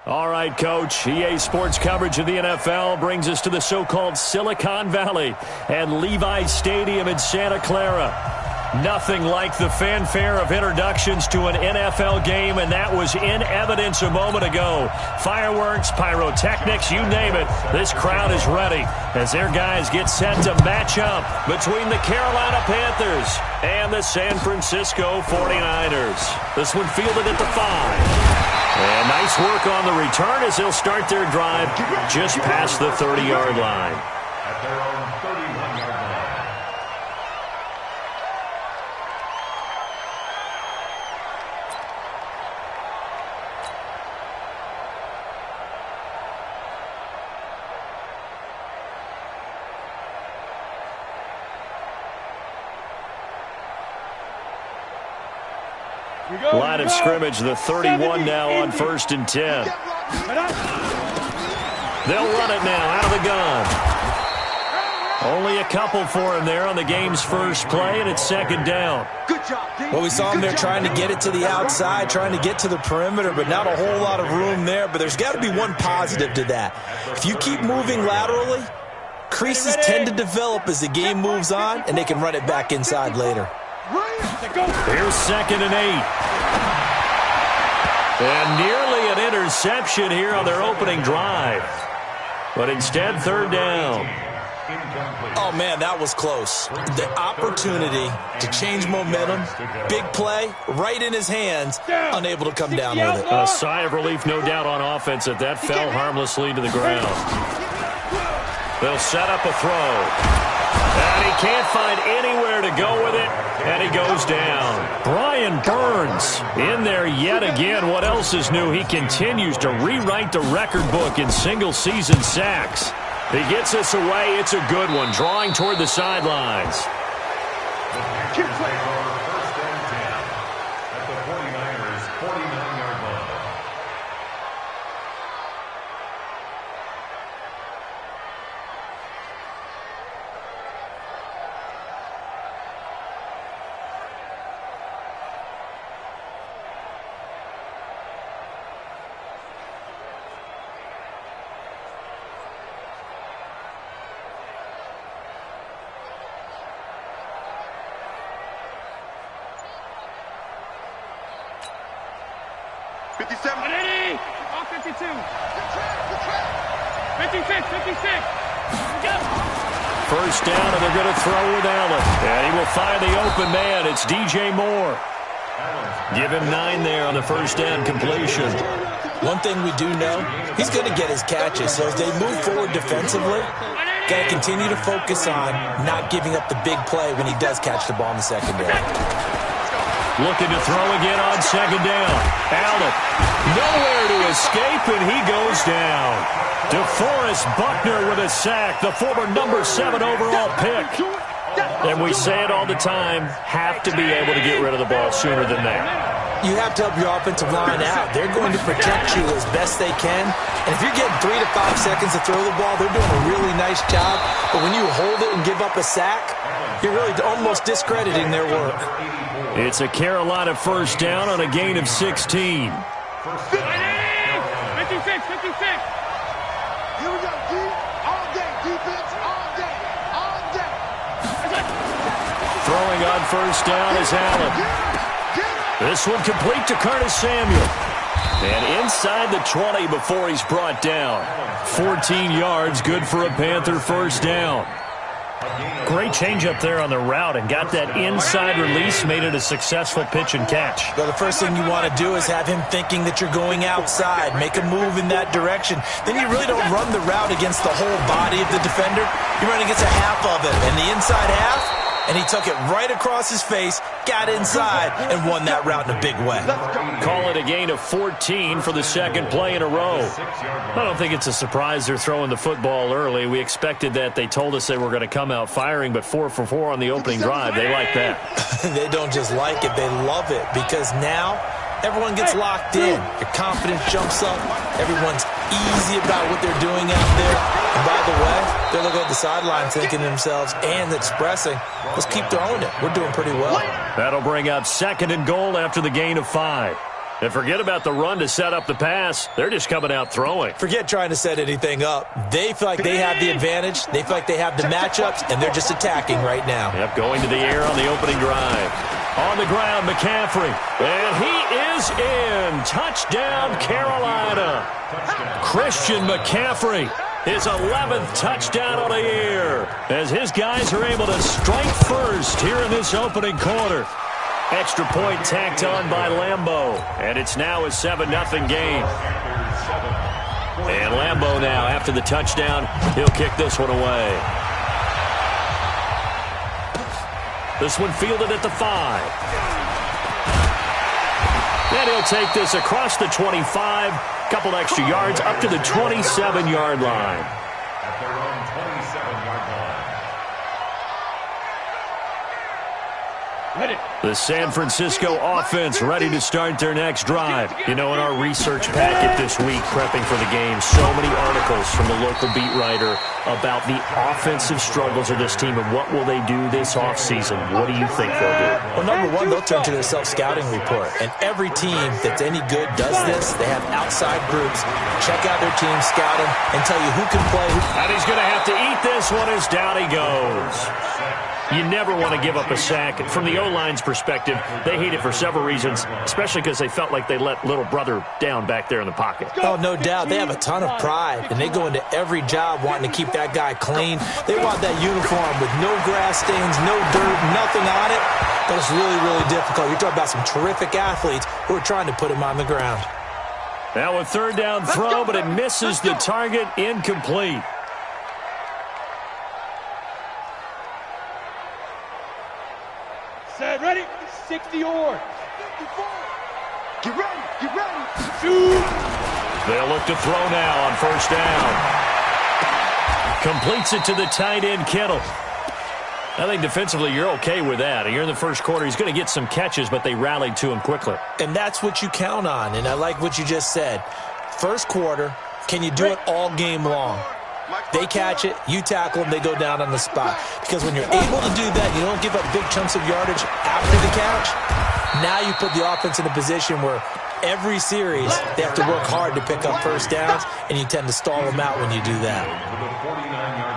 All right, Coach. EA Sports coverage of the NFL brings us to the so-called Silicon Valley and Levi's Stadium in Santa Clara. Nothing like the fanfare of introductions to an NFL game, and that was in evidence a moment ago. Fireworks, pyrotechnics, you name it. This crowd is ready as their guys get set to match up between the Carolina Panthers and the San Francisco 49ers. This one fielded at the 5. And nice work on the return as they'll start their drive just past the 30-yard line. At their own 31-yard line. Line of scrimmage, the 31 now on 1st and 10. They'll run it now out of the gun. Only a couple for him there on the game's first play, and it's 2nd down. Well, we saw him there trying to get it to the outside, trying to get to the perimeter, but not a whole lot of room there. But there's got to be one positive to that. If you keep moving laterally, creases tend to develop as the game moves on, and they can run it back inside later. Here's 2nd and 8. And nearly an interception here on their opening drive. But instead, 3rd down. Oh, man, that was close. The opportunity to change momentum, big play, right in his hands, unable to come down with it. A sigh of relief, no doubt, on offense that that fell harmlessly to the ground. They'll set up a throw. And he can't find anywhere to go with it, and he goes down. Brian Burns in there yet again. What else is new? He continues to rewrite the record book in single-season sacks. He gets us away. It's a good one, drawing toward the sidelines. First and 10 at the 49ers' 49-yard line. First down, and they're going to throw with Allen. And he will find the open man. It's DJ Moore. Give him 9 there on the first down completion. One thing we do know, he's going to get his catches. So as they move forward defensively, got to continue to focus on not giving up the big play when he does catch the ball in the secondary. Looking to throw again on 2nd down. Allen, nowhere to escape, and he goes down. DeForest Buckner with a sack, the former number 7 overall pick. And we say it all the time, have to be able to get rid of the ball sooner than that. You have to help your offensive line out. They're going to protect you as best they can. And if you're getting 3 to 5 seconds to throw the ball, they're doing a really nice job. But when you hold it and give up a sack, you're really almost discrediting their work. It's a Carolina first down on a gain of 16. 56, 56. Here we go, D. All day, defense, all day, all day. Throwing on first down is Allen. This one complete to Curtis Samuel. And inside the 20 before he's brought down. 14 yards, good for a Panther first down. Great change up there on the route and got that inside release, made it a successful pitch and catch. Well, the first thing you want to do is have him thinking that you're going outside, make a move in that direction. Then you really don't run the route against the whole body of the defender. You run against a half of it, and the inside half, and he took it right across his face, got inside, and won that route in a big way. Call it a gain of 14 for the second play in a row. I don't think it's a surprise they're throwing the football early. We expected that. They told us they were going to come out firing, but 4 for 4 on the opening drive. They like that. They don't just like it, they love it, because now everyone gets locked in. Your confidence jumps up. Everyone's easy about what they're doing out there. And by the way, they're looking at the sideline thinking to themselves and expressing, let's keep throwing it. We're doing pretty well. That'll bring up 2nd and goal after the gain of 5. And forget about the run to set up the pass. They're just coming out throwing. Forget trying to set anything up. They feel like they have the advantage. They feel like they have the matchups, and they're just attacking right now. Yep, going to the air on the opening drive. On the ground, McCaffrey. And he is in. Touchdown, Carolina. Christian McCaffrey. His 11th touchdown of the year. As his guys are able to strike first here in this opening quarter. Extra point tacked on by Lambeau. And it's now a 7-0 game. And Lambeau now, after the touchdown, he'll kick this one away. This one fielded at the 5. And he'll take this across the 25. Couple extra yards up to the 27-yard line. At their own 27-yard line. Ready. The San Francisco offense ready to start their next drive. You know, in our research packet this week, prepping for the game, so many articles from the local beat writer about the offensive struggles of this team and what will they do this offseason. What do you think they'll do? Well, number one, they'll turn to their self-scouting report. And every team that's any good does this. They have outside groups. Check out their team, scout them, and tell you who can play. And he's going to have to eat this one as down he goes. You never want to give up a sack. From the O-line's perspective, they hate it for several reasons, especially because they felt like they let little brother down back there in the pocket. Oh, no doubt. They have a ton of pride, and they go into every job wanting to keep that guy clean. They want that uniform with no grass stains, no dirt, nothing on it. But it's really, really difficult. You're talking about some terrific athletes who are trying to put him on the ground. Now a third down throw, but it misses the target, incomplete. Set, ready. 60 or. Get ready. Get ready. Shoot. They'll look to throw now on first down. Completes it to the tight end, Kittle. I think defensively you're okay with that. You're in the first quarter. He's going to get some catches, but they rallied to him quickly. And that's what you count on, and I like what you just said. First quarter, can you do it all game long? They catch it, you tackle them, they go down on the spot. Because when you're able to do that, you don't give up big chunks of yardage after the catch. Now you put the offense in a position where every series they have to work hard to pick up first downs, and you tend to stall them out when you do that.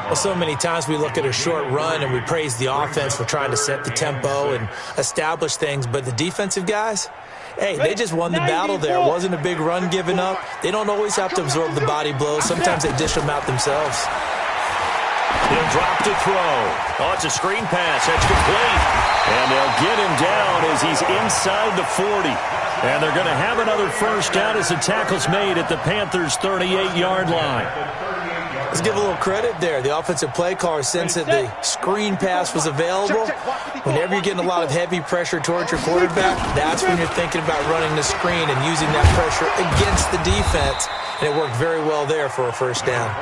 Well, so many times we look at a short run and we praise the offense for trying to set the tempo and establish things, but the defensive guys, hey, they just won the battle there. It wasn't a big run given up. They don't always have to absorb the body blows. Sometimes they dish them out themselves. He'll drop to throw. Oh, it's a screen pass. That's complete. And they'll get him down as he's inside the 40. And they're going to have another first down as the tackle's made at the Panthers' 38-yard line. Let's give a little credit there. The offensive play caller sensed that the screen pass was available. Whenever you're getting a lot of heavy pressure towards your quarterback, that's when you're thinking about running the screen and using that pressure against the defense. And it worked very well there for a first down.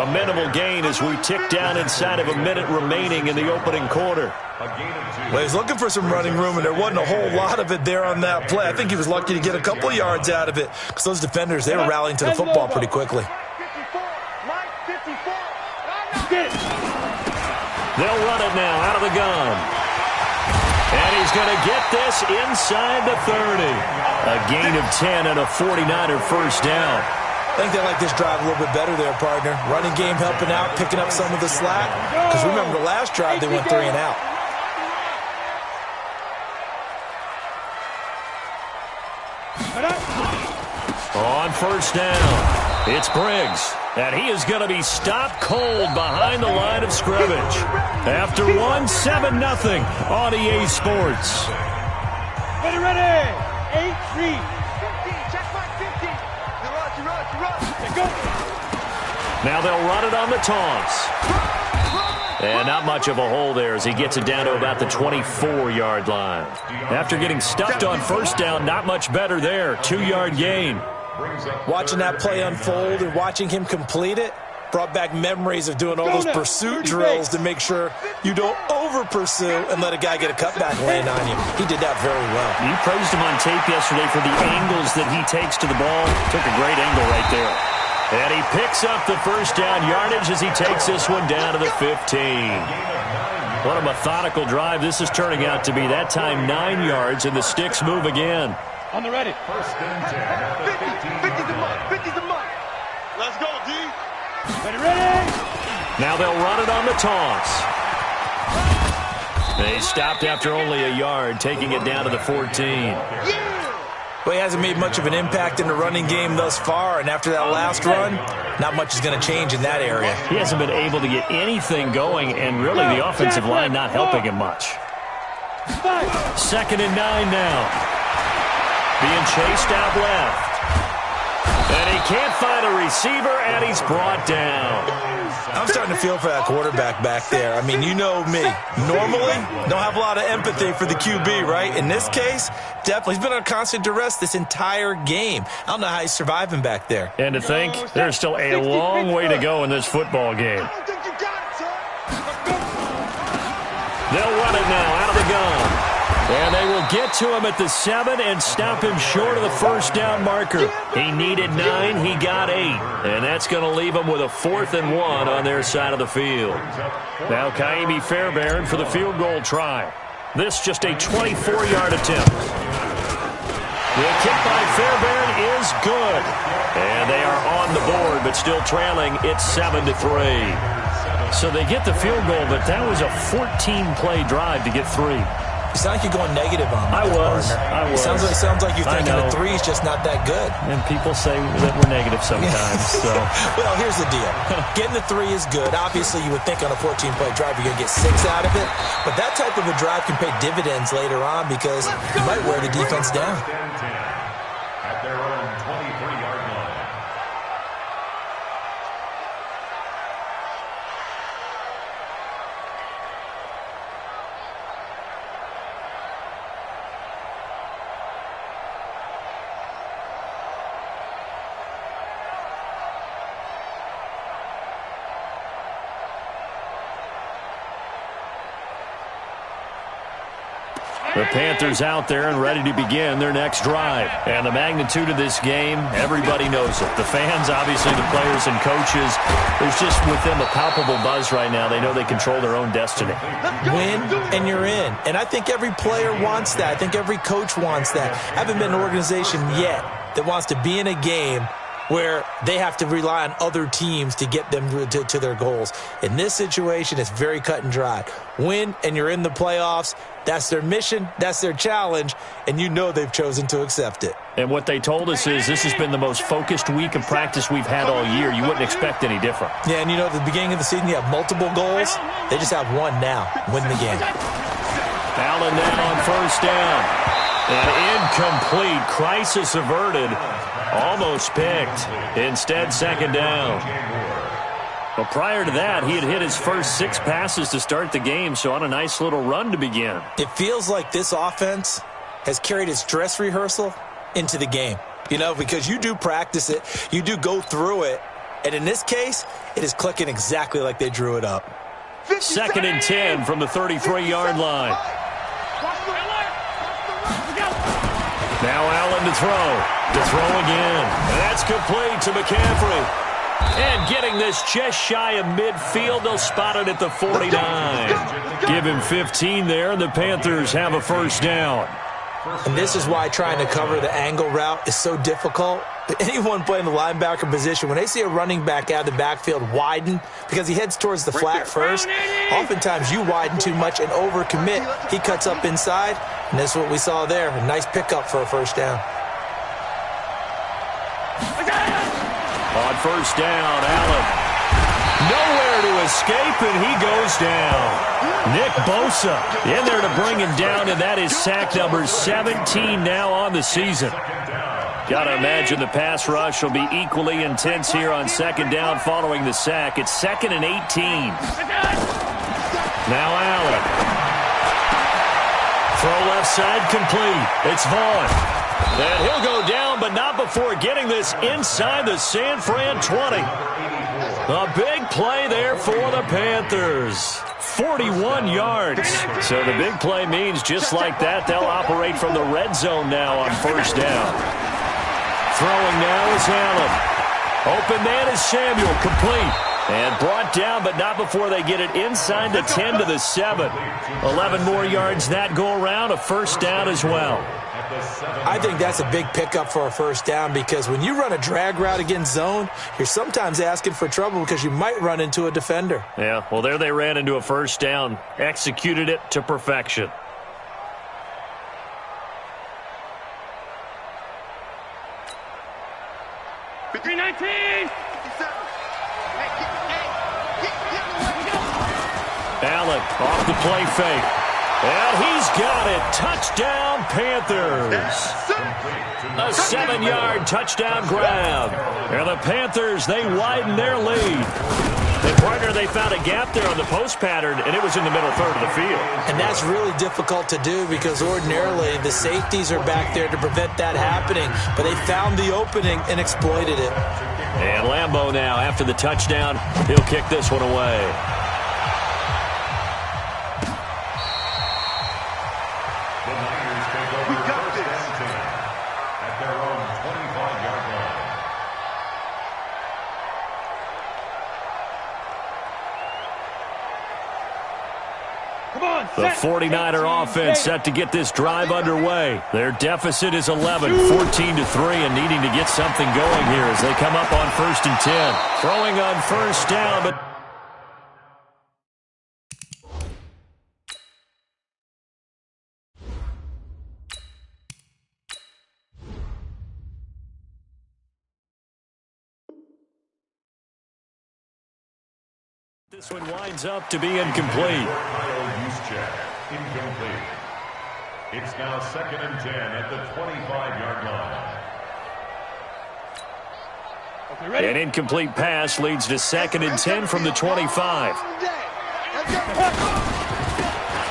A minimal gain as we tick down inside of a minute remaining in the opening quarter. Well, he's looking for some running room, and there wasn't a whole lot of it there on that play. I think he was lucky to get a couple yards out of it because those defenders, they were rallying to the football pretty quickly. They'll run it now out of the gun. And he's going to get this inside the 30. A gain of 10 and a 49er first down. I think they like this drive a little bit better there, partner. Running game helping out, picking up some of the slack. Because remember, the last drive they went 3 and out. On first down, it's Briggs. And he is going to be stopped cold behind the line of scrimmage. After 7-0 on EA Sports. Ready, ready. 8-3. 15, check my 15. Go. Now they'll run it on the taunts. And not much of a hole there as he gets it down to about the 24-yard line. After getting stuffed on first down, not much better there. 2-yard gain. Watching that play unfold and watching him complete it brought back memories of doing all those pursuit drills to make sure you don't over-pursue and let a guy get a cutback lane on you. He did that very well. You praised him on tape yesterday for the angles that he takes to the ball. Took a great angle right there. And he picks up the first down yardage as he takes this one down to the 15. What a methodical drive this is turning out to be. That time 9 yards, and the sticks move again. On the ready. First and 10 at the 50's a month. 50's a month. Let's go, D. Ready. Now they'll run it on the toss. They stopped after only a yard, taking it down to the 14. Well, he hasn't made much of an impact in the running game thus far, and after that last run, not much is going to change in that area. He hasn't been able to get anything going, and really the offensive line not helping him much. 2nd and 9 now. Being chased out left. And he can't find a receiver, and he's brought down. I'm starting to feel for that quarterback back there. I mean, you know me. Normally, don't have a lot of empathy for the QB, right? In this case, definitely. He's been under constant duress this entire game. I don't know how he's surviving back there. And to think, there's still a long way to go in this football game. They'll run it now out of the gun. And they will get to him at the 7 and stop him short of the first down marker. He needed 9, he got 8. And that's going to leave him with a 4th and 1 on their side of the field. Now Kaimi Fairbairn for the field goal try. This just a 24-yard attempt. The kick by Fairbairn is good. And they are on the board, but still trailing. It's 7-3. So they get the field goal, but that was a 14-play drive to get 3. You sound like you're going negative on me. I was. Sounds like you're thinking the 3 is just not that good. And people say that we're negative sometimes. So. Well, here's the deal. Getting the 3 is good. Obviously, you would think on a 14-play drive you're going to get 6 out of it. But that type of a drive can pay dividends later on because you might wear the defense down. At their own 23-yard line. The Panthers out there and ready to begin their next drive. And the magnitude of this game, everybody knows it. The fans, obviously the players and coaches, there's just with them a palpable buzz right now. They know they control their own destiny. Win and you're in. And I think every player wants that. I think every coach wants that. I haven't been an organization yet that wants to be in a game where they have to rely on other teams to get them to their goals. In this situation, it's very cut and dry. Win, and you're in the playoffs. That's their mission. That's their challenge. And you know they've chosen to accept it. And what they told us is this has been the most focused week of practice we've had all year. You wouldn't expect any different. Yeah, and you know, at the beginning of the season, you have multiple goals. They just have one now. Win the game. Allen now on first down. And incomplete. Crisis averted. Almost picked. Instead, second down. But prior to that, he had hit his first 6 passes to start the game, so on a nice little run to begin. It feels like this offense has carried its dress rehearsal into the game. You know, because you do practice it, you do go through it, and in this case, it is clicking exactly like they drew it up. 2nd and 10 from the 33-yard line. Now Allen to throw. To throw again. And that's complete to McCaffrey. And getting this just shy of midfield, they'll spot it at the 49. Give him 15 there, and the Panthers have a first down. And this is why trying to cover the angle route is so difficult. Anyone playing the linebacker position, when they see a running back out of the backfield widen, because he heads towards the flat first, oftentimes you widen too much and overcommit. He cuts up inside, and that's what we saw there. A nice pickup for a first down. On first down, Allen. Nowhere to escape, and he goes down. Nick Bosa in there to bring him down, and that is sack number 17 now on the season. Got to imagine the pass rush will be equally intense here on second down following the sack. It's 2nd and 18. Now Allen. Throw left side complete. It's Vaughn. And he'll go down, but not before getting this inside the San Fran 20. A big play there for the Panthers. 41 yards. So the big play means just like that, they'll operate from the red zone now on first down. Throwing now is Allen. Open man is Samuel, complete. And brought down, but not before they get it inside the 10 to the 7. 11 more yards that go around, a first down as well. I think that's a big pickup for a first down because when you run a drag route against zone, you're sometimes asking for trouble because you might run into a defender. Yeah, well, there they ran into a first down, executed it to perfection. Allen off the play fake. And he's got it. Touchdown, Panthers. A 7-yard touchdown grab. And the Panthers, they widen their lead. Partner, they found a gap there on the post pattern, and it was in the middle third of the field. And that's really difficult to do because ordinarily the safeties are back there to prevent that happening. But they found the opening and exploited it. And Lambeau now, after the touchdown, he'll kick this one away. The 49er offense set to get this drive underway. Their deficit is 11, 14-3, and needing to get something going here as they come up on 1st and 10. Throwing on first down, but this one winds up to be incomplete. Incomplete. It's now 2nd and 10 at the 25-yard line. An incomplete pass leads to 2nd and 10 from the 25.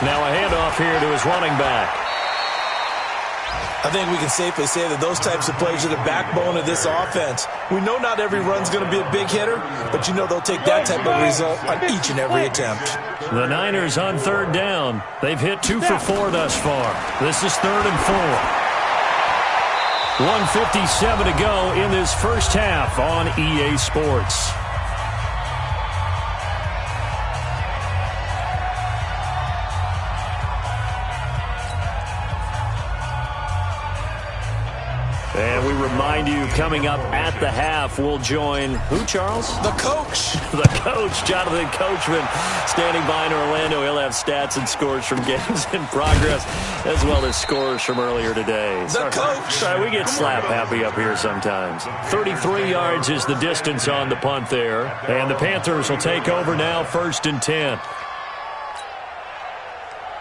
Now a handoff here to his running back. I think we can safely say that those types of plays are the backbone of this offense. We know not every run's going to be a big hitter, but you know they'll take that type of result on each and every attempt. The Niners on 3rd down. They've hit 2 for 4 thus far. This is 3rd and 4. 1:57 to go in this first half on EA Sports. And we remind you, coming up at the half, we'll join who, Charles? The coach. The coach, Jonathan Coachman, standing by in Orlando. He'll have stats and scores from games in progress, as well as scores from earlier today. The coach. Sorry, we get slap happy up here sometimes. 33 yards is the distance on the punt there. And the Panthers will take over now, 1st and 10.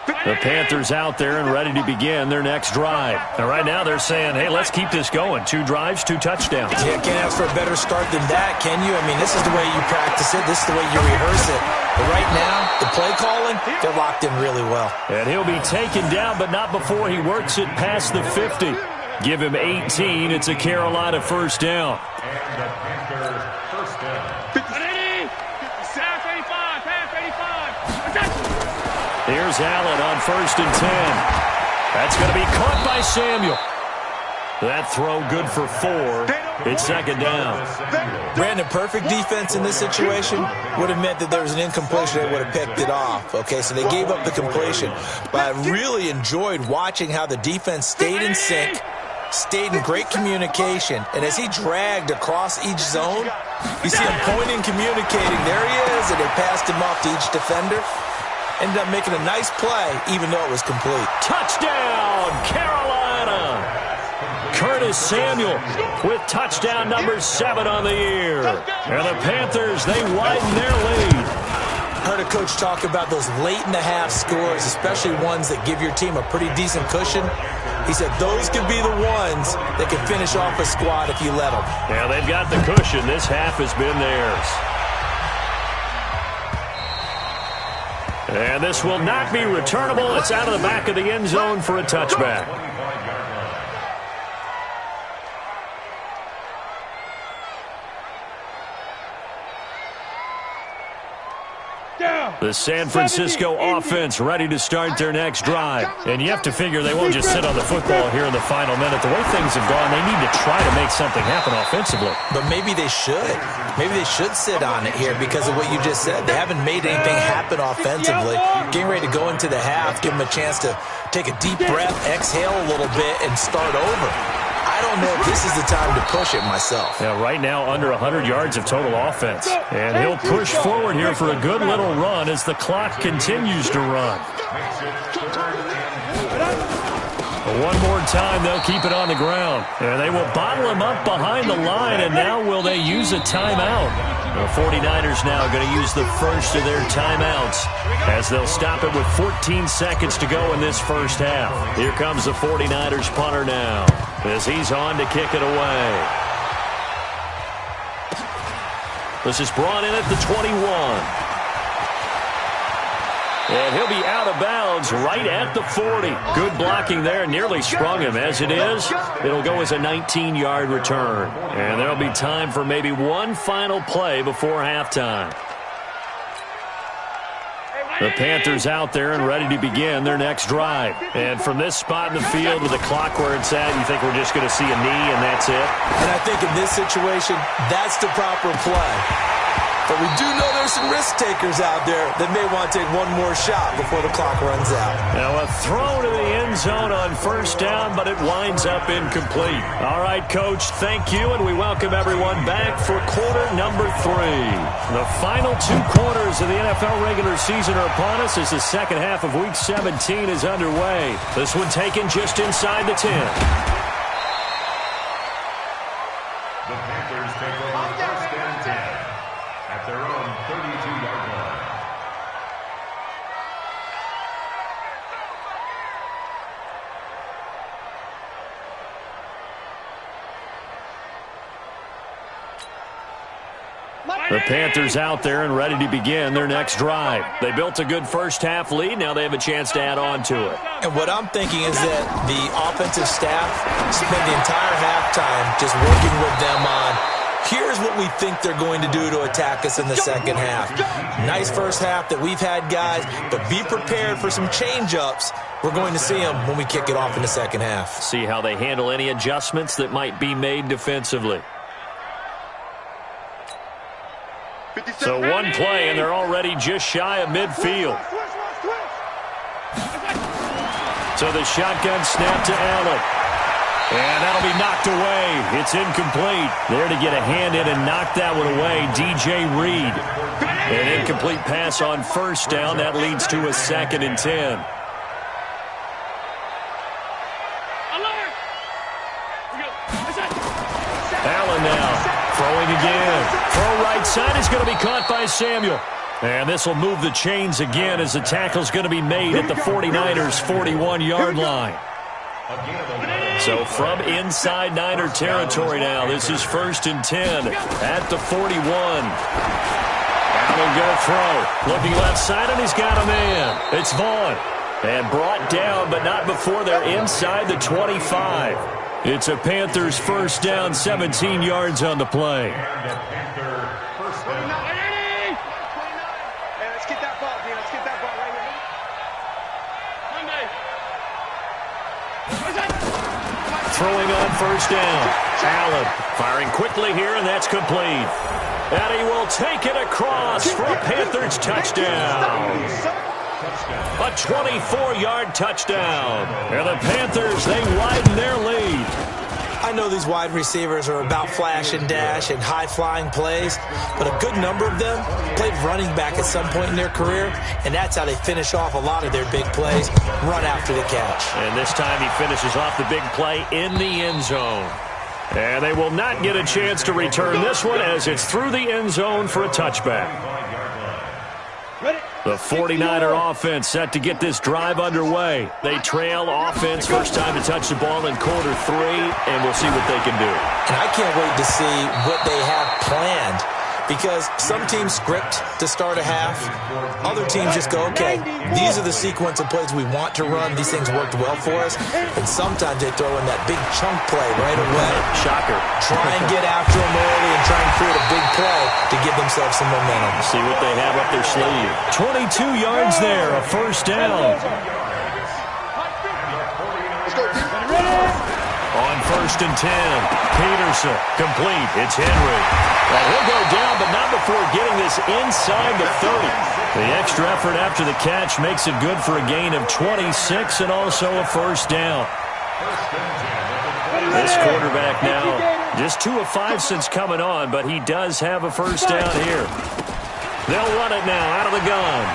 The Panthers out there and ready to begin their next drive. Now, right now, they're saying, hey, let's keep this going. 2 drives, 2 touchdowns. Yeah, can't ask for a better start than that, can you? I mean, this is the way you practice it. This is the way you rehearse it. But right now, the play calling, they're locked in really well. And he'll be taken down, but not before he works it past the 50. Give him 18. It's a Carolina first down. And the Panthers first down. Here's Allen on 1st and 10. That's going to be caught by Samuel. That throw good for 4. It's 2nd down. Brandon, perfect defense in this situation would have meant that there was an incompletion. They would have picked it off. Okay, so they gave up the completion. But I really enjoyed watching how the defense stayed in sync, stayed in great communication. And as he dragged across each zone, you see him pointing, communicating. There he is, and they passed him off to each defender. Ended up making a nice play, even though it was complete. Touchdown, Carolina! Curtis Samuel with touchdown number 7 on the year. And the Panthers, they widen their lead. Heard a coach talk about those late-in-the-half scores, especially ones that give your team a pretty decent cushion. He said those could be the ones that can finish off a squad if you let them. Yeah, they've got the cushion. This half has been theirs. And this will not be returnable. It's out of the back of the end zone for a touchback. The San Francisco offense ready to start their next drive. And you have to figure they won't just sit on the football here in the final minute. The way things have gone, they need to try to make something happen offensively. But maybe they should. Maybe they should sit on it here because of what you just said. They haven't made anything happen offensively. Getting ready to go into the half, give them a chance to take a deep breath, exhale a little bit, and start over. I don't know if this is the time to push it myself. Yeah, right now under 100 yards of total offense. And he'll push forward here for a good little run as the clock continues to run. One more time, they'll keep it on the ground. And they will bottle him up behind the line, and now will they use a timeout? The 49ers now going to use the first of their timeouts as they'll stop it with 14 seconds to go in this first half. Here comes the 49ers punter now as he's on to kick it away. This is brought in at the 21. And he'll be out of bounds right at the 40. Good blocking there. Nearly sprung him. As it is, it'll go as a 19-yard return. And there'll be time for maybe one final play before halftime. The Panthers out there and ready to begin their next drive. And from this spot in the field with the clock where it's at, you think we're just going to see a knee and that's it? And I think in this situation, that's the proper play. But we do know there's some risk takers out there that may want to take one more shot before the clock runs out. Now a throw to the end zone on first down, but it winds up incomplete. All right, Coach, thank you, and we welcome everyone back for quarter number 3. The final 2 quarters of the NFL regular season are upon us as the second half of week 17 is underway. This one taken just inside the 10. The Panthers take over first and 10 at their own 32-yard line. The Panthers out there and ready to begin their next drive. They built a good first half lead. Now they have a chance to add on to it. And what I'm thinking is that the offensive staff spent the entire halftime just working with them on, here's what we think they're going to do to attack us in the second half. Nice first half that we've had, guys, but be prepared for some change-ups. We're going to see them when we kick it off in the second half. See how they handle any adjustments that might be made defensively. So one play, and they're already just shy of midfield. So the shotgun snap to Allen. And that'll be knocked away. It's incomplete. There to get a hand in and knock that one away, DJ Reed. An incomplete pass on first down. That leads to a 2nd and 10. Allen now. Throwing again. Throw right side is going to be caught by Samuel. And this will move the chains again as the tackle's going to be made at the 49ers' 41-yard line. So from inside Niner territory now, this is 1st and 10 at the 41. Allen going to throw. Looking left side, and he's got a man. It's Vaughn. And brought down, but not before they're inside the 25. It's a Panthers first down, 17 yards on the play. Throwing on first down. Allen firing quickly here, and that's complete. And he will take it across for a Panthers touchdown. A 24-yard touchdown. And the Panthers, they widen their lead. I know these wide receivers are about flash and dash and high-flying plays, but a good number of them played running back at some point in their career, and that's how they finish off a lot of their big plays, run after the catch. And this time he finishes off the big play in the end zone. And they will not get a chance to return this one as it's through the end zone for a touchback. The 49er offense set to get this drive underway. They trail offense, first time to touch the ball in quarter 3, and we'll see what they can do. And I can't wait to see what they have planned because some teams script to start a half. Other teams just go, okay, these are the sequence of plays we want to run. These things worked well for us. And sometimes they throw in that big chunk play right away. Shocker. Try and get after them early and try and create a big play to give themselves some momentum. See what they have up their sleeve. 22 yards there, a first down. On 1st and 10, Peterson, complete. It's Henry. Well, he'll go down, but not before getting this inside the 30. The extra effort after the catch makes it good for a gain of 26 and also a first down. This quarterback now, just 2 of 5 since coming on, but he does have a first down here. They'll run it now out of the gun.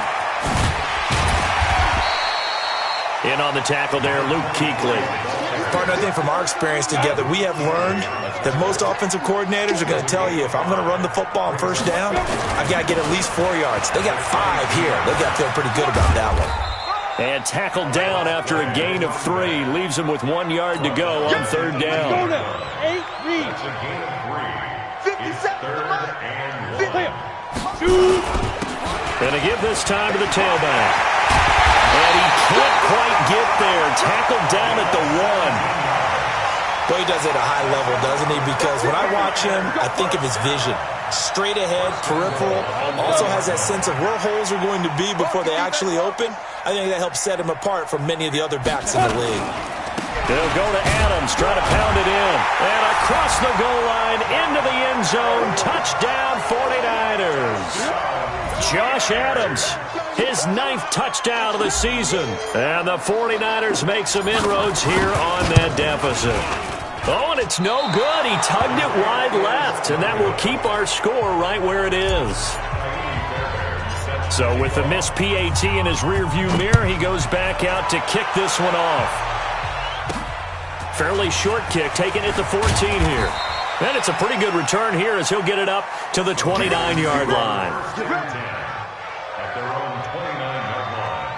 In on the tackle there, Luke Kuechly. Partner, I think from our experience together, we have learned that most offensive coordinators are going to tell you, if I'm going to run the football on first down, I've got to get at least 4 yards. They got 5 here. They got to feel pretty good about that one. And tackled down after a gain of 3. Leaves him with 1 yard to go on 3rd down. 8 read. 57 Going to give this time to the tailback. And he can't quite get there. Tackled down at the 1. Well, he does it at a high level, doesn't he? Because when I watch him, I think of his vision. Straight ahead, peripheral. Also has that sense of where holes are going to be before they actually open. I think that helps set him apart from many of the other backs in the league. They'll go to Adams, try to pound it in. And across the goal line, into the end zone. Touchdown, 49ers. Josh Adams, his 9th touchdown of the season. And the 49ers make some inroads here on that deficit. Oh, and it's no good. He tugged it wide left, and that will keep our score right where it is. So with the missed PAT in his rearview mirror, he goes back out to kick this one off. Fairly short kick, taking it to 14 here. And it's a pretty good return here as he'll get it up to the 29-yard line. At their own 29-yard line.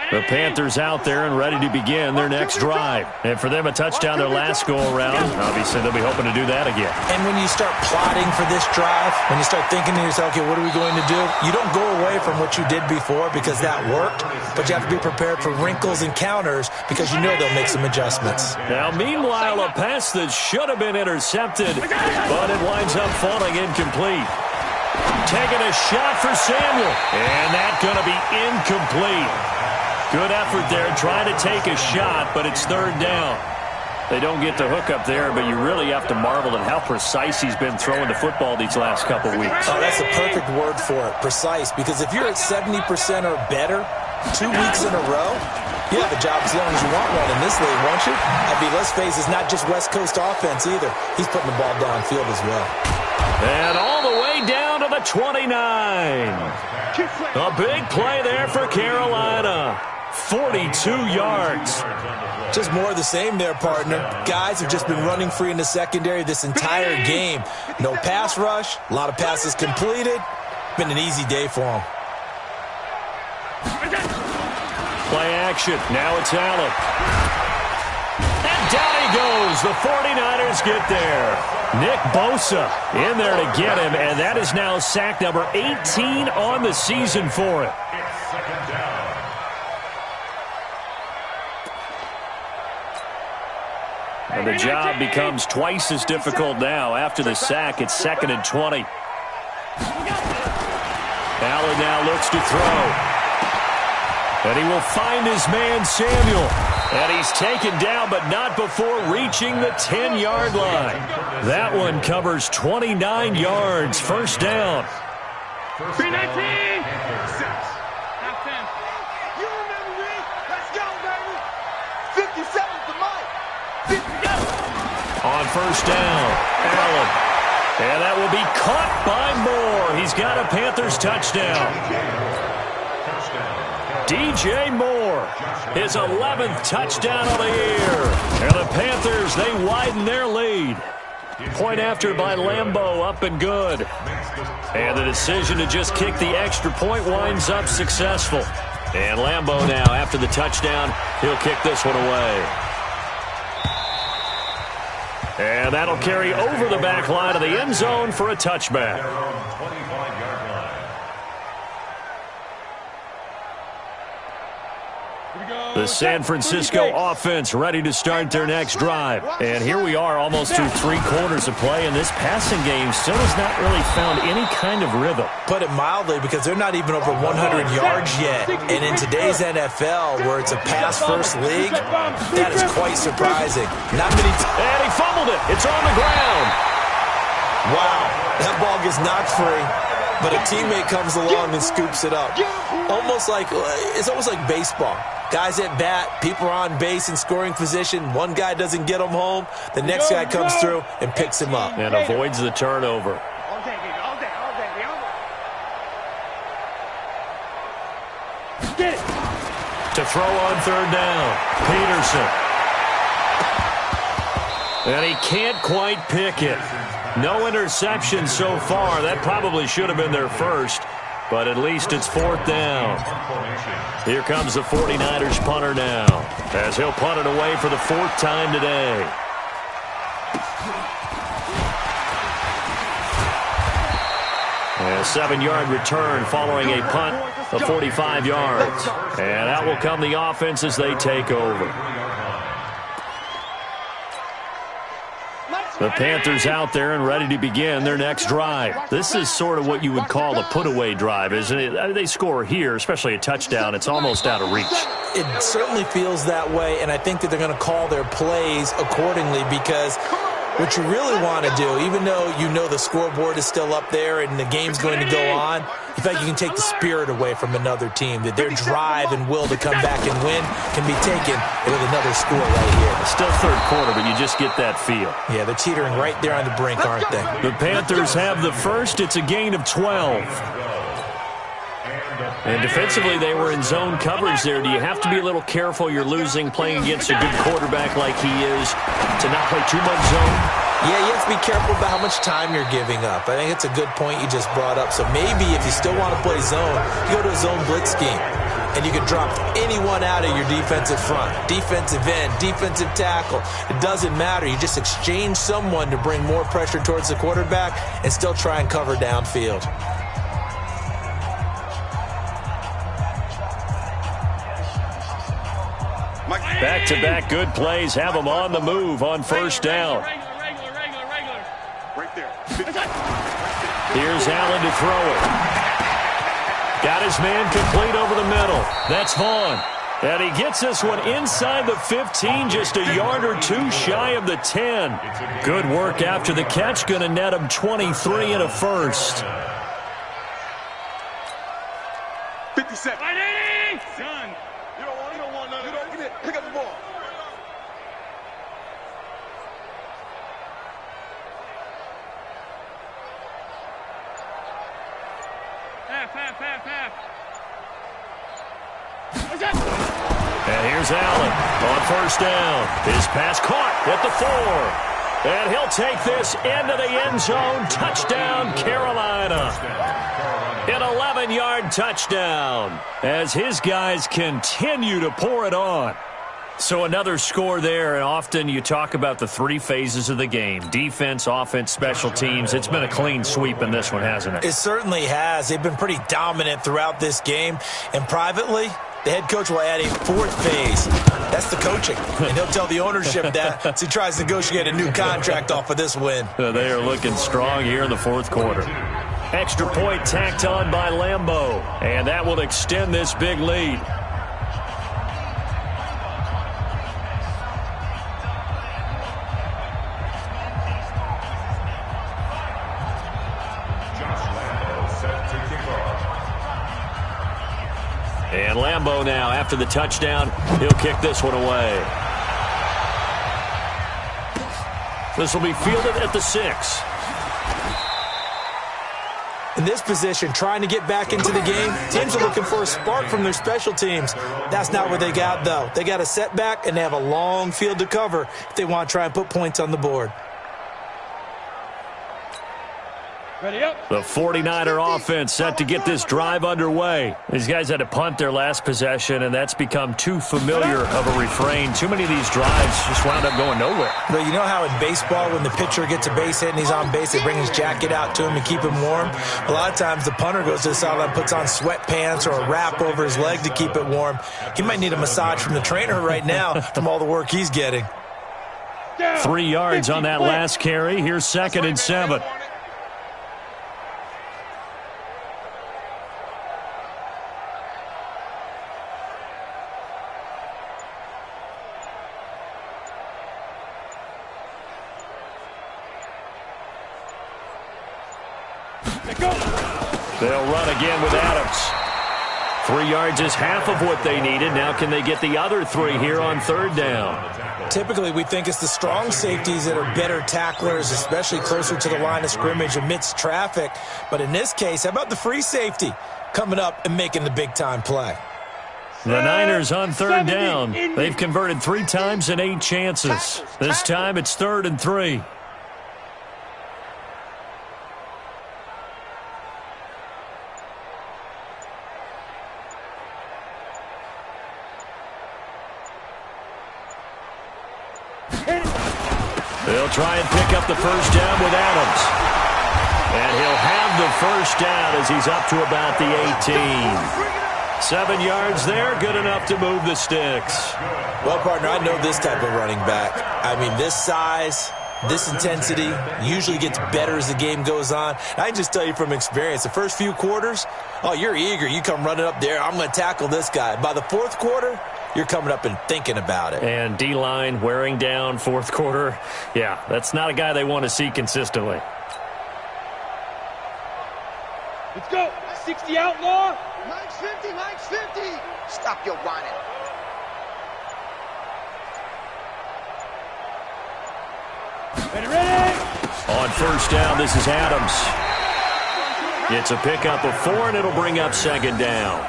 The Panthers out there and ready to begin their next drive. And for them, a touchdown their last go-around. Obviously, they'll be hoping to do that again. And when you start plotting for this drive, when you start thinking to yourself, okay, what are we going to do? You don't go away from what you did before because that worked, but you have to be prepared for wrinkles and counters because you know they'll make some adjustments. Now, meanwhile, a pass that should have been intercepted, but it winds up falling incomplete. Taking a shot for Samuel, and that's going to be incomplete. Good effort there, trying to take a shot, but it's 3rd down. They don't get the hook up there, but you really have to marvel at how precise he's been throwing the football these last couple weeks. Oh, that's the perfect word for it, precise, because if you're at 70% or better 2 weeks in a row, you have a job as long as you want one in this league, won't you? I mean, let's face it, it's not just West Coast offense either. He's putting the ball downfield as well. And all the way down to the 29. A big play there for Carolina. 42 yards. Just more of the same there, partner. Guys have just been running free in the secondary this entire game. No pass rush, a lot of passes completed. Been an easy day for them. Play action. Now it's Allen. And down he goes. The 49ers get there. Nick Bosa in there to get him, and that is now sack number 18 on the season for him. It's 2nd down. And the job becomes twice as difficult now. After the sack, it's 2nd and 20. Allen now looks to throw. And he will find his man, Samuel. And he's taken down, but not before reaching the 10-yard line. That one covers 29 yards. First down. 319. Half 10. You remember me? Let's go, baby. 57 to Mike. 50. On first down, Allen. And that will be caught by Moore. He's got a Panthers touchdown. DJ Moore, his 11th touchdown of the year. And the Panthers, they widen their lead. Point after by Lambeau, up and good. And the decision to just kick the extra point winds up successful. And Lambeau now, after the touchdown, he'll kick this one away. And that'll carry over the back line of the end zone for a touchback. The San Francisco offense ready to start their next drive. And here we are almost through 3 quarters of play, and this passing game still has not really found any kind of rhythm. Put it mildly, because they're not even over 100 yards yet. And in today's NFL, where it's a pass-first league, that is quite surprising. Not many and he fumbled it. It's on the ground. Wow, that ball gets knocked free, but a teammate comes along and scoops it up. It's almost like baseball. Guys at bat, people are on base in scoring position. One guy doesn't get him home. The next guy comes through and picks him up. And avoids the turnover. To throw on third down, Peterson. And he can't quite pick it. No interception so far. That probably should have been their first. But at least it's 4th down. Here comes the 49ers punter now, as he'll punt it away for the 4th time today. A 7-yard return following a punt of 45 yards. And out will come the offense as they take over. The Panthers out there and ready to begin their next drive. This is sort of what you would call a put-away drive, isn't it? They score here, especially a touchdown. It's almost out of reach. It certainly feels that way, and I think that they're going to call their plays accordingly, because what you really want to do, even though you know the scoreboard is still up there and the game's going to go on, in fact, you can take the spirit away from another team, that their drive and will to come back and win can be taken with another score right here. Still 3rd quarter, but you just get that feel. Yeah, they're teetering right there on the brink, aren't they? The Panthers have the first. It's a gain of 12. And defensively, they were in zone coverage there. Do you have to be a little careful? You're losing playing against a good quarterback like he is to not play too much zone? Yeah, you have to be careful about how much time you're giving up. I think it's a good point you just brought up. So maybe if you still want to play zone, you go to a zone blitz scheme. And you can drop anyone out of your defensive front. Defensive end, defensive tackle. It doesn't matter. You just exchange someone to bring more pressure towards the quarterback and still try and cover downfield. Back-to-back good plays have them on the move on 1st down. Here's Allen to throw it. Got his man complete over the middle. That's Vaughn. And he gets this one inside the 15, just a yard or 2 shy of the 10. Good work after the catch. Going to net him 23 and a first. 57. Done. You don't want none. Give it. Pick up the ball. Half. And here's Allen on 1st down. His pass caught at the 4. And he'll take this into the end zone. Touchdown, Carolina. An 11-yard touchdown as his guys continue to pour it on. So another score there, and often you talk about the 3 phases of the game. Defense, offense, special teams. It's been a clean sweep in this one, hasn't it? It certainly has. They've been pretty dominant throughout this game. And privately, the head coach will add a 4th phase. That's the coaching. And he'll tell the ownership that as he tries to negotiate a new contract off of this win. They are looking strong here in the 4th quarter. Extra point tacked on by Lambeau. And that will extend this big lead. And Lambeau now, after the touchdown, he'll kick this one away. This will be fielded at the 6. In this position, trying to get back into the game, teams are looking for a spark from their special teams. That's not what they got, though. They got a setback, and they have a long field to cover if they want to try and put points on the board. The 49er offense set to get this drive underway. These guys had to punt their last possession, and that's become too familiar of a refrain. Too many of these drives just wound up going nowhere. But you know how in baseball, when the pitcher gets a base hit and he's on base, they bring his jacket out to him and keep him warm? A lot of times the punter goes to the sideline, puts on sweatpants or a wrap over his leg to keep it warm. He might need a massage from the trainer right now from all the work he's getting. 3 yards on that last carry. Here's 2nd and 7. They'll run again with Adams. 3 yards is half of what they needed. Now can they get the other 3 here on 3rd down? Typically, we think it's the strong safeties that are better tacklers, especially closer to the line of scrimmage amidst traffic. But in this case, how about the free safety coming up and making the big-time play? The Niners on 3rd down. They've converted 3 times in 8 chances. This time it's 3rd and 3. They'll try and pick up the 1st down with Adams. And he'll have the 1st down as he's up to about the 18. 7 yards there, good enough to move the sticks. Well, partner, I know this type of running back. I mean, this size, this intensity usually gets better as the game goes on. I can just tell you from experience, the first few quarters, oh, you're eager. You come running up there, I'm going to tackle this guy. By the 4th quarter, you're coming up and thinking about it. And D-line wearing down 4th quarter. Yeah, that's not a guy they want to see consistently. Let's go. 60 outlaw. Mike's 50, Mike's 50. Stop your whining. Ready. On 1st down, this is Adams. It's a pickup of 4, and it'll bring up 2nd down.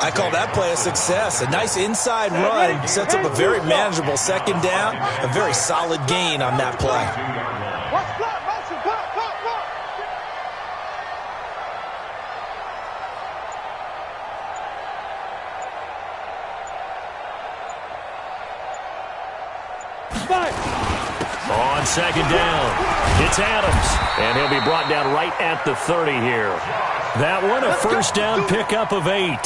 I call that play a success. A nice inside run sets up a very manageable 2nd down. A very solid gain on that play. Watch block, motion, block, block, block. On 2nd down, it's Adams, and he'll be brought down right at the 30 here. That one, a 1st down pickup of 8.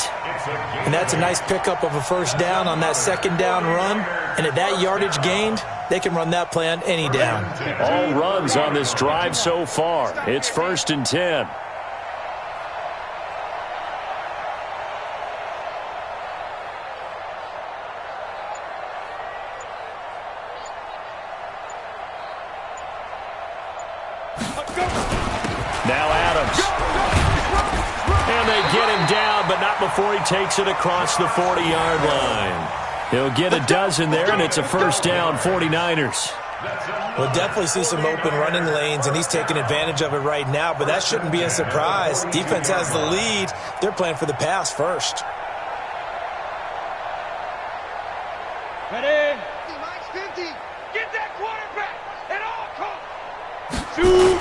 And that's a nice pickup of a 1st down on that 2nd down run. And at that yardage gained, they can run that play on any down. All runs on this drive so far. It's 1st and 10. Now Adams. And they get him down, but not before he takes it across the 40-yard line. He'll get a dozen there, and it's a 1st down, 49ers. We'll definitely see some open running lanes, and he's taking advantage of it right now, but that shouldn't be a surprise. Defense has the lead. They're playing for the pass first. Ready. Mike's 50. Get that quarterback at all costs. Shoot.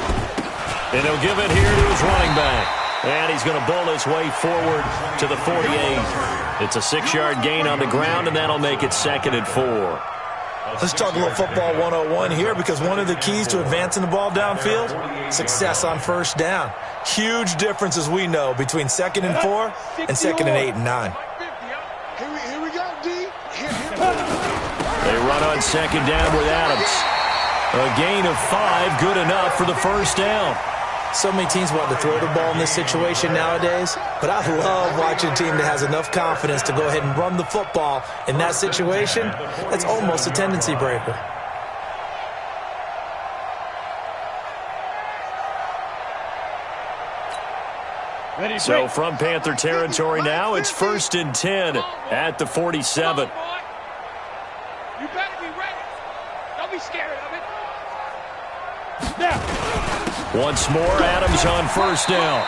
And he'll give it here to his running back. And he's going to bowl his way forward to the 48. It's a 6-yard gain on the ground, and that'll make it 2nd and 4. Let's talk a little football 101 here, because one of the keys to advancing the ball downfield, success on 1st down. Huge difference, as we know, between 2nd and 4 and 2nd and 8 and 9. Here we go, D. They run on 2nd down with Adams. A gain of 5, good enough for the 1st down. So many teams want to throw the ball in this situation nowadays, but I love watching a team that has enough confidence to go ahead and run the football in that situation. That's almost a tendency breaker. So from Panther territory now, it's 1st and 10 at the 47. You better be ready. Don't be scared of it. Once more, Adams on 1st down.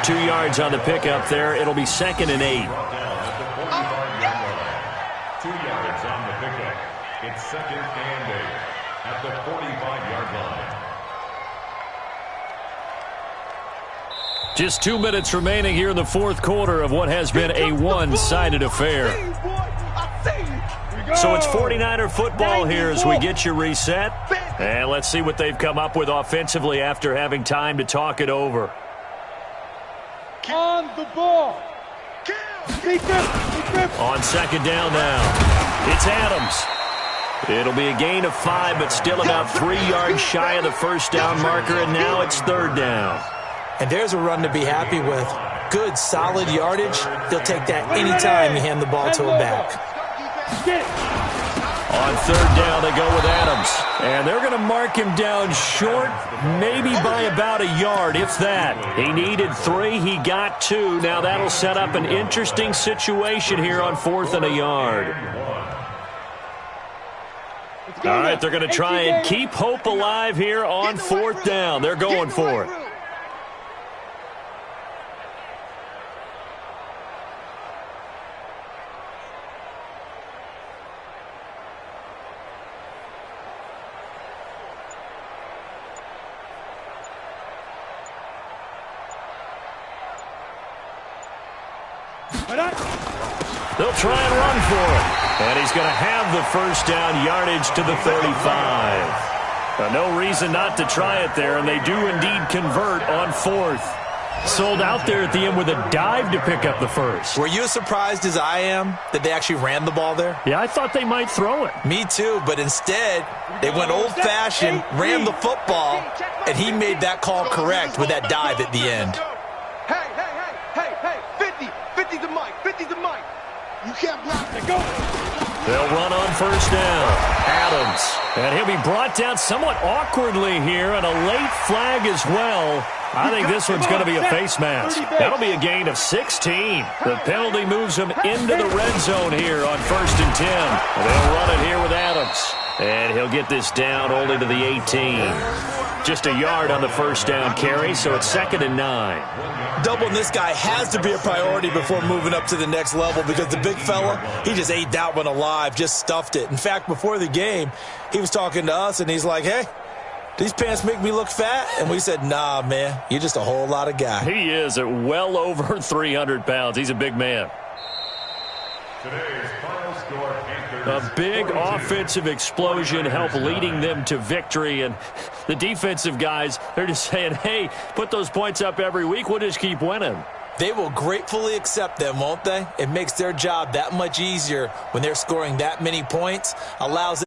2 yards on the pickup there. It'll be 2nd and 8. 2 yards on the pickup. It's 2nd and 8 at the 45-yard line. Just 2 minutes remaining here in the fourth quarter of what has been a one-sided affair. So it's 49er football here as we get you reset. And let's see what they've come up with offensively after having time to talk it over. On the ball. On second down now, it's Adams. It'll be a gain of 5, but still about 3 yards shy of the first down marker, and now it's third down. And there's a run to be happy with. Good, solid yardage. He'll take that anytime you hand the ball to a back. On third down, they go with Adams. And they're going to mark him down short, maybe by about a yard, if that. He needed 3, he got 2. Now that'll set up an interesting situation here on 4th and a yard. All right, they're going to try and keep hope alive here on 4th down. They're going for it. They'll try and run for it. And he's going to have the first down yardage to the 35. No reason not to try it there, and they do indeed convert on 4th. Sold out there at the end with a dive to pick up the first. Were you as surprised as I am that they actually ran the ball there? Yeah, I thought they might throw it. Me too, but instead, they went old-fashioned, ran the football, and he made that call correct with that dive at the end. Hey, 50 to Mike, 50 to Mike. You can't block it. Go. They'll run on first down. Adams. And he'll be brought down somewhat awkwardly here, and a late flag as well. I think this one's going to be a face mask. That'll be a gain of 16. The penalty moves him into the red zone here on 1st and 10. They'll run it here with Adams. And he'll get this down only to the 18. Just a yard on the first down carry, so it's 2nd and 9. Doubling this guy has to be a priority before moving up to the next level because the big fella, he just ate that one alive, just stuffed it. In fact, before the game, he was talking to us, and he's like, hey, these pants make me look fat? And we said, nah, man, you're just a whole lot of guy. He is at well over 300 pounds. He's a big man. Today's final score, A big offensive explosion helped leading them to victory. And the defensive guys, they're just saying, hey, put those points up every week. We'll just keep winning. They will gratefully accept them, won't they? It makes their job that much easier when they're scoring that many points. Allows